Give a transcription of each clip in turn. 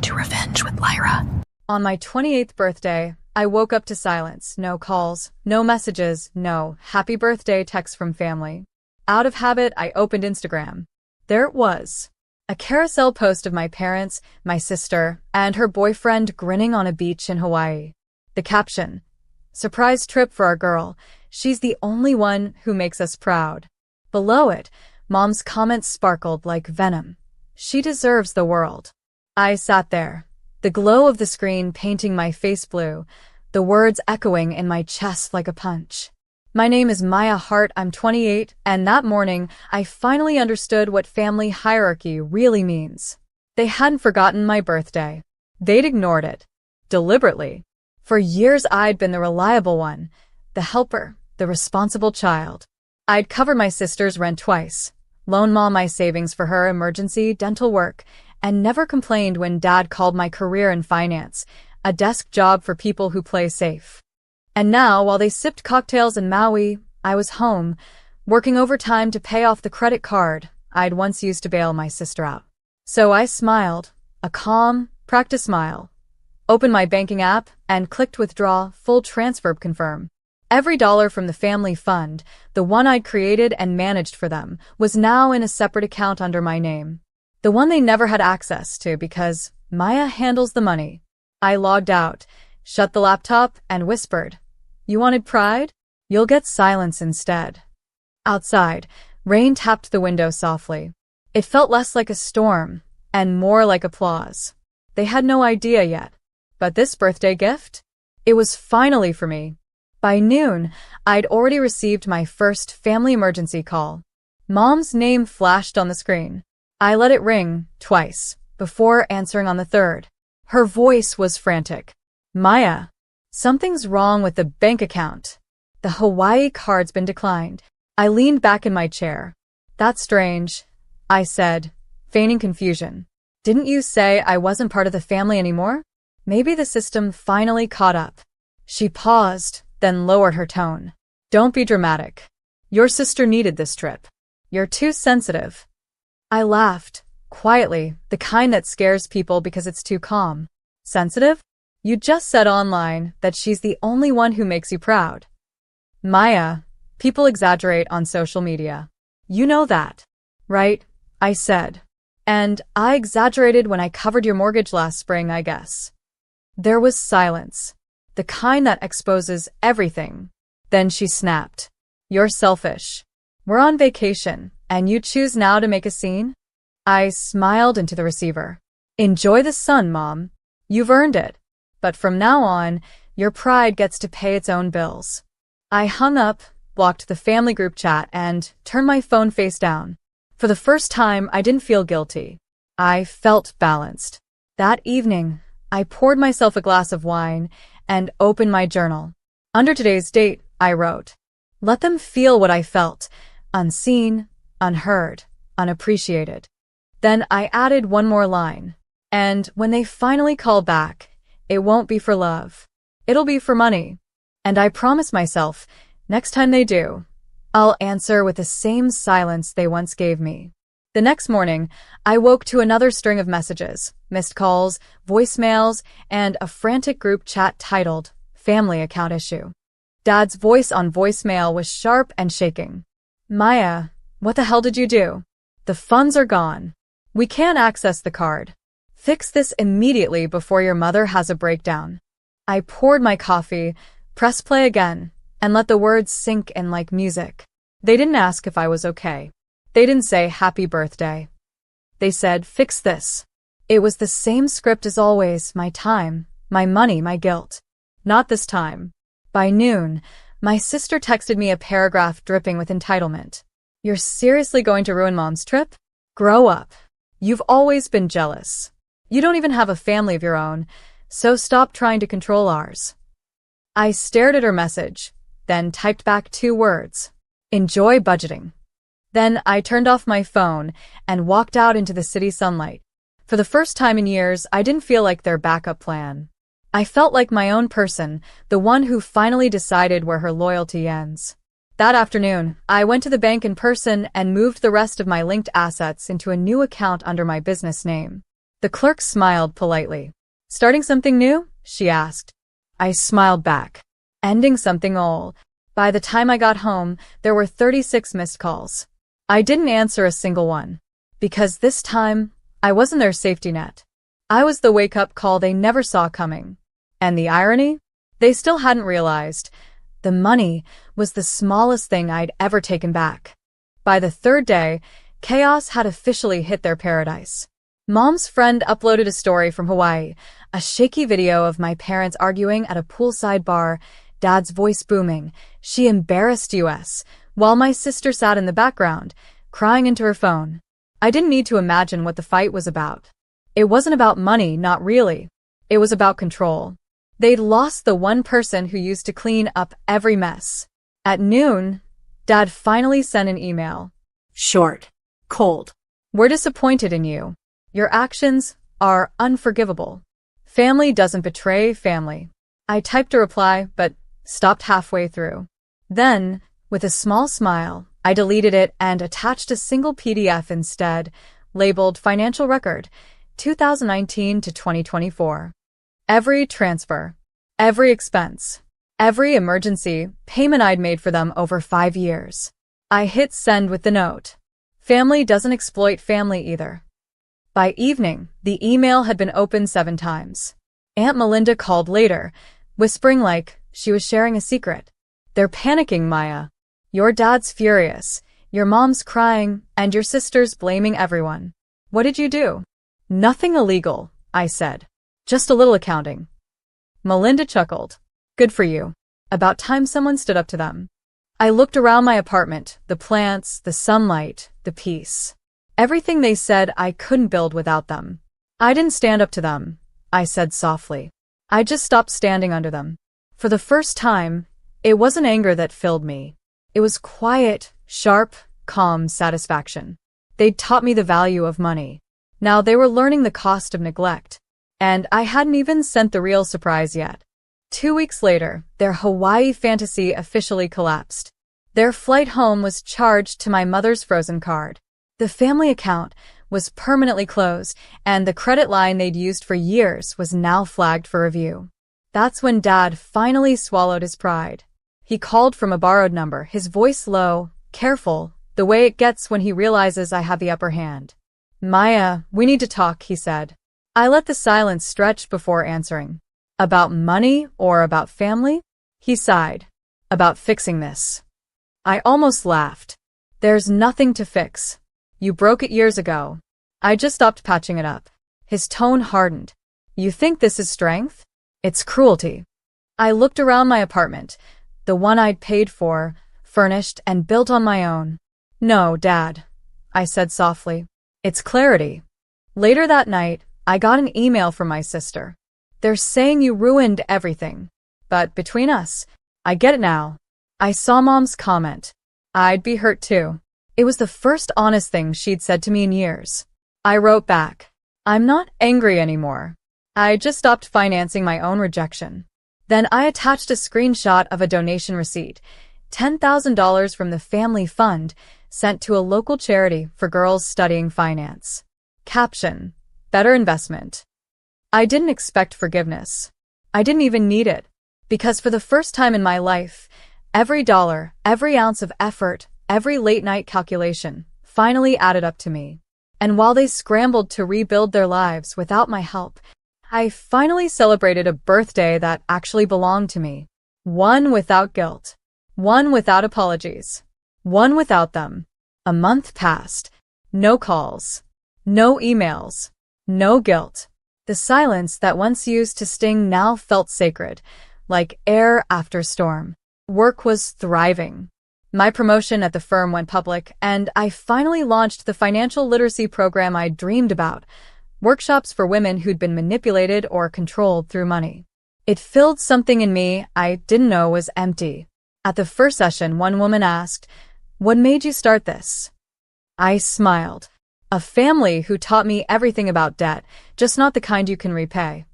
to Revenge with Lyra. On my 28th birthday, I woke up to silence. No calls, no messages, no happy birthday texts from family. Out of habit, I opened Instagram. There it was. A carousel post of my parents, my sister, and her boyfriend grinning on a beach in Hawaii. The caption: "Surprise trip for our girl. She's the only one who makes us proud." Below it, Mom's comments sparkled like venom. "She deserves the world." I sat there, the glow of the screen painting my face blue, the words echoing in my chest like a punch. My name is Maya Hart, I'm 28, and that morning, I finally understood what family hierarchy really means. They hadn't forgotten my birthday. They'd ignored it. Deliberately. For years, I'd been the reliable one, the helper, the responsible child. I'd covered my sister's rent twice, loaned Mom my savings for her emergency dental work, and never complained when Dad called my career in finance a desk job for people who play safe. And now, while they sipped cocktails in Maui, I was home, working overtime to pay off the credit card I'd once used to bail my sister out. So I smiled, a calm, practice smile, opened my banking app, and clicked withdraw, full transfer confirm. Every dollar from the family fund, the one I'd created and managed for them, was now in a separate account under my name. The one they never had access to because Maya handles the money. I logged out, shut the laptop, and whispered, "You wanted pride? You'll get silence instead." Outside, rain tapped the window softly. It felt less like a storm and more like applause. They had no idea yet. But this birthday gift? It was finally for me. By noon, I'd already received my first family emergency call. Mom's name flashed on the screen. I let it ring twice before answering on the third. Her voice was frantic. "Maya, something's wrong with the bank account. The Hawaii card's been declined." I leaned back in my chair. "That's strange," I said, feigning confusion. "Didn't you say I wasn't part of the family anymore? Maybe the system finally caught up." She paused, then lowered her tone. "Don't be dramatic. Your sister needed this trip. You're too sensitive." I laughed, quietly, the kind that scares people because it's too calm. "Sensitive? You just said online that she's the only one who makes you proud." "Maya, people exaggerate on social media. You know that, right?" I said. "And I exaggerated when I covered your mortgage last spring, I guess." There was silence, the kind that exposes everything. Then she snapped. "You're selfish. We're on vacation, and you choose now to make a scene?" I smiled into the receiver. "Enjoy the sun, Mom. You've earned it. But from now on, your pride gets to pay its own bills." I hung up, blocked the family group chat, and turned my phone face down. For the first time, I didn't feel guilty. I felt balanced. That evening, I poured myself a glass of wine and opened my journal. Under today's date, I wrote, "Let them feel what I felt, unseen, unheard, unappreciated." Then I added one more line. "And when they finally call back, it won't be for love. It'll be for money." And I promised myself, next time they do, I'll answer with the same silence they once gave me. The next morning, I woke to another string of messages, missed calls, voicemails, and a frantic group chat titled, "Family Account Issue." Dad's voice on voicemail was sharp and shaking. "Maya, what the hell did you do? The funds are gone. We can't access the card. Fix this immediately before your mother has a breakdown." I poured my coffee, pressed play again, and let the words sink in like music. They didn't ask if I was okay. They didn't say happy birthday. They said, "Fix this." It was the same script as always, my time, my money, my guilt. Not this time. By noon, my sister texted me a paragraph dripping with entitlement. "You're seriously going to ruin Mom's trip? Grow up. You've always been jealous. You don't even have a family of your own, so stop trying to control ours." I stared at her message, then typed back 2 words. "Enjoy budgeting." Then I turned off my phone and walked out into the city sunlight. For the first time in years, I didn't feel like their backup plan. I felt like my own person, the one who finally decided where her loyalty ends. That afternoon, I went to the bank in person and moved the rest of my linked assets into a new account under my business name. The clerk smiled politely. Starting something new? She asked. I smiled back. Ending something old. By the time I got home, there were 36 missed calls. I didn't answer a single one. Because this time, I wasn't their safety net. I was the wake-up call they never saw coming. And the irony? They still hadn't realized. The money was the smallest thing I'd ever taken back. By the third day, chaos had officially hit their paradise. Mom's friend uploaded a story from Hawaii, a shaky video of my parents arguing at a poolside bar, Dad's voice booming. She embarrassed us, while my sister sat in the background, crying into her phone. I didn't need to imagine what the fight was about. It wasn't about money, not really. It was about control. They'd lost the one person who used to clean up every mess. At noon, Dad finally sent an email. Short. Cold. We're disappointed in you. Your actions are unforgivable. Family doesn't betray family. I typed a reply, but stopped halfway through. Then, with a small smile, I deleted it and attached a single PDF instead, labeled Financial Record, 2019 to 2024. Every transfer, every expense, every emergency payment I'd made for them over 5 years. I hit send with the note. Family doesn't exploit family either. By evening, the email had been opened 7 times. Aunt Melinda called later, whispering like she was sharing a secret. They're panicking, Maya. Your dad's furious, your mom's crying, and your sister's blaming everyone. What did you do? Nothing illegal, I said. Just a little accounting. Melinda chuckled. Good for you. About time someone stood up to them. I looked around my apartment, the plants, the sunlight, the peace. Everything they said I couldn't build without them. I didn't stand up to them, I said softly. I just stopped standing under them. For the first time, it wasn't anger that filled me. It was quiet, sharp, calm satisfaction. They'd taught me the value of money. Now they were learning the cost of neglect. And I hadn't even sent the real surprise yet. 2 weeks later, their Hawaii fantasy officially collapsed. Their flight home was charged to my mother's frozen card. The family account was permanently closed, and the credit line they'd used for years was now flagged for review. That's when Dad finally swallowed his pride. He called from a borrowed number, his voice low, careful, the way it gets when he realizes I have the upper hand. Maya, we need to talk, he said. I let the silence stretch before answering. About money or about family? He sighed. About fixing this. I almost laughed. There's nothing to fix. You broke it years ago. I just stopped patching it up. His tone hardened. You think this is strength? It's cruelty. I looked around my apartment, the one I'd paid for, furnished and built on my own. No, Dad, I said softly. It's clarity. Later that night, I got an email from my sister. They're saying you ruined everything. But between us, I get it now. I saw Mom's comment. I'd be hurt too. It was the first honest thing she'd said to me in years. I wrote back. I'm not angry anymore. I just stopped financing my own rejection. Then I attached a screenshot of a donation receipt, $10,000 from the family fund, sent to a local charity for girls studying finance. Caption: better investment. I didn't expect forgiveness. I didn't even need it. Because for the first time in my life, every dollar, every ounce of effort, every late-night calculation finally added up to me. And while they scrambled to rebuild their lives without my help, I finally celebrated a birthday that actually belonged to me. One without guilt. One without apologies. One without them. A month passed. No calls. No emails. No guilt. The silence that once used to sting now felt sacred, like air after storm. Work was thriving. My promotion at the firm went public, and I finally launched the financial literacy program I dreamed about, workshops for women who'd been manipulated or controlled through money. It filled something in me I didn't know was empty. At the first session, one woman asked, "What made you start this?" I smiled. A family who taught me everything about debt, just not the kind you can repay.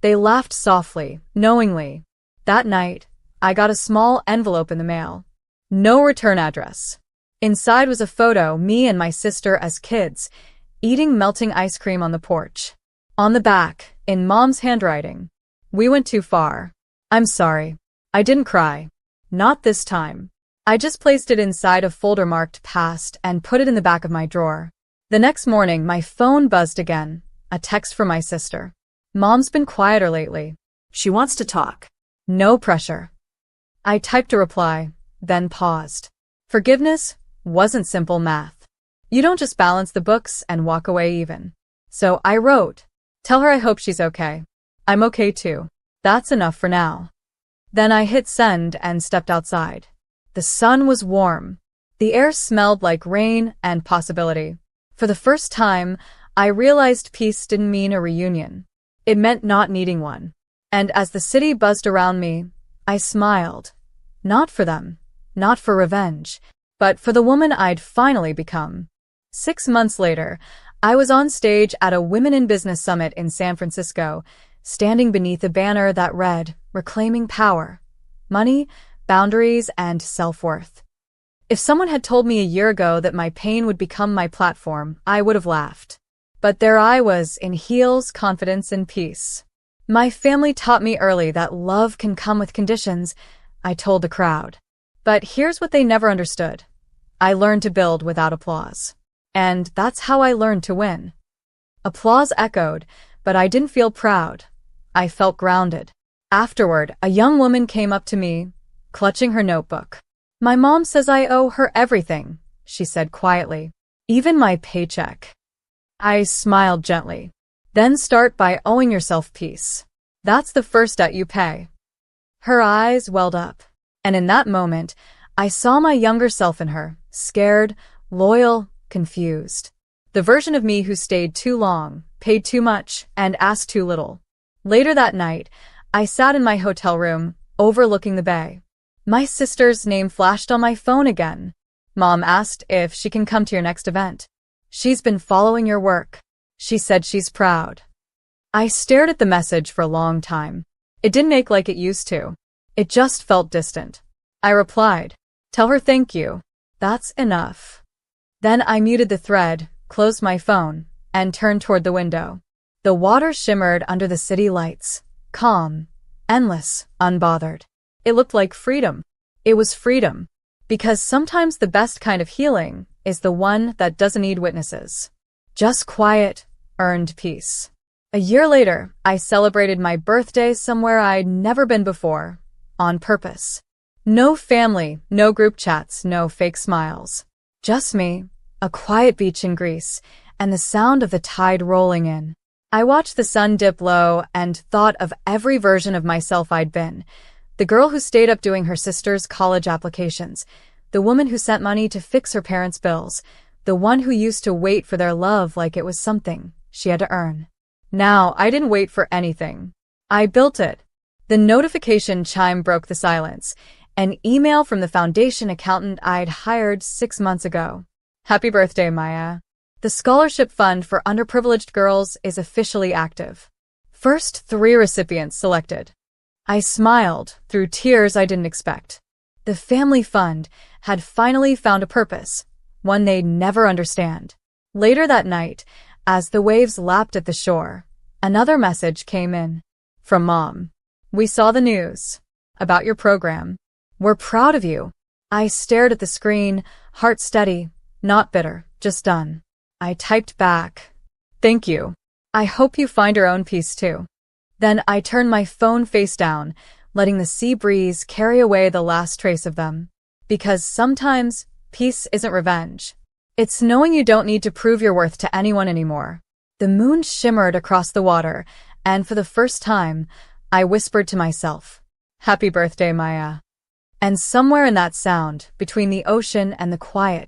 They laughed softly, knowingly. That night, I got a small envelope in the mail. No return address. Inside was a photo, me and my sister as kids, eating melting ice cream on the porch. On the back, in Mom's handwriting. We went too far. I'm sorry. I didn't cry. Not this time. I just placed it inside a folder marked past and put it in the back of my drawer. The next morning, my phone buzzed again. A text from my sister. Mom's been quieter lately. She wants to talk. No pressure. I typed a reply, then paused. Forgiveness wasn't simple math. You don't just balance the books and walk away even. So I wrote, tell her I hope she's okay. I'm okay too. That's enough for now. Then I hit send and stepped outside. The sun was warm. The air smelled like rain and possibility. For the first time, I realized peace didn't mean a reunion. It meant not needing one. And as the city buzzed around me, I smiled. Not for them, not for revenge, but for the woman I'd finally become. 6 months later, I was on stage at a Women in Business Summit in San Francisco, standing beneath a banner that read, Reclaiming Power, Money, Boundaries, and Self-Worth. If someone had told me a year ago that my pain would become my platform, I would have laughed. But there I was, in heels, confidence, and peace. My family taught me early that love can come with conditions, I told the crowd. But here's what they never understood. I learned to build without applause. And that's how I learned to win. Applause echoed, but I didn't feel proud. I felt grounded. Afterward, a young woman came up to me, clutching her notebook. My mom says I owe her everything, she said quietly. Even my paycheck. I smiled gently. Then start by owing yourself peace. That's the first debt you pay. Her eyes welled up. And in that moment, I saw my younger self in her, scared, loyal, confused. The version of me who stayed too long, paid too much, and asked too little. Later that night, I sat in my hotel room, overlooking the bay. My sister's name flashed on my phone again. Mom asked if she can come to your next event. She's been following your work. She said she's proud. I stared at the message for a long time. It didn't ache like it used to. It just felt distant. I replied, tell her thank you. That's enough. Then I muted the thread, closed my phone, and turned toward the window. The water shimmered under the city lights, calm, endless, unbothered. It looked like freedom. It was freedom. Because sometimes the best kind of healing is the one that doesn't need witnesses. Just quiet, earned peace. A year later, I celebrated my birthday somewhere I'd never been before, on purpose. No family, no group chats, no fake smiles. Just me, a quiet beach in Greece, and the sound of the tide rolling in. I watched the sun dip low and thought of every version of myself I'd been. The girl who stayed up doing her sister's college applications, the woman who sent money to fix her parents' bills, the one who used to wait for their love like it was something she had to earn. Now, I didn't wait for anything. I built it. The notification chime broke the silence. An email from the foundation accountant I'd hired 6 months ago. Happy birthday, Maya. The scholarship fund for underprivileged girls is officially active. First 3 recipients selected. I smiled through tears I didn't expect. The family fund had finally found a purpose, one they'd never understand. Later that night, as the waves lapped at the shore, another message came in. From Mom. We saw the news. About your program. We're proud of you. I stared at the screen, heart steady, not bitter, just done. I typed back. Thank you. I hope you find your own peace too. Then I turned my phone face down, letting the sea breeze carry away the last trace of them. Because sometimes, peace isn't revenge. It's knowing you don't need to prove your worth to anyone anymore. The moon shimmered across the water, and for the first time, I whispered to myself, Happy birthday, Maya. And somewhere in that sound, between the ocean and the quiet,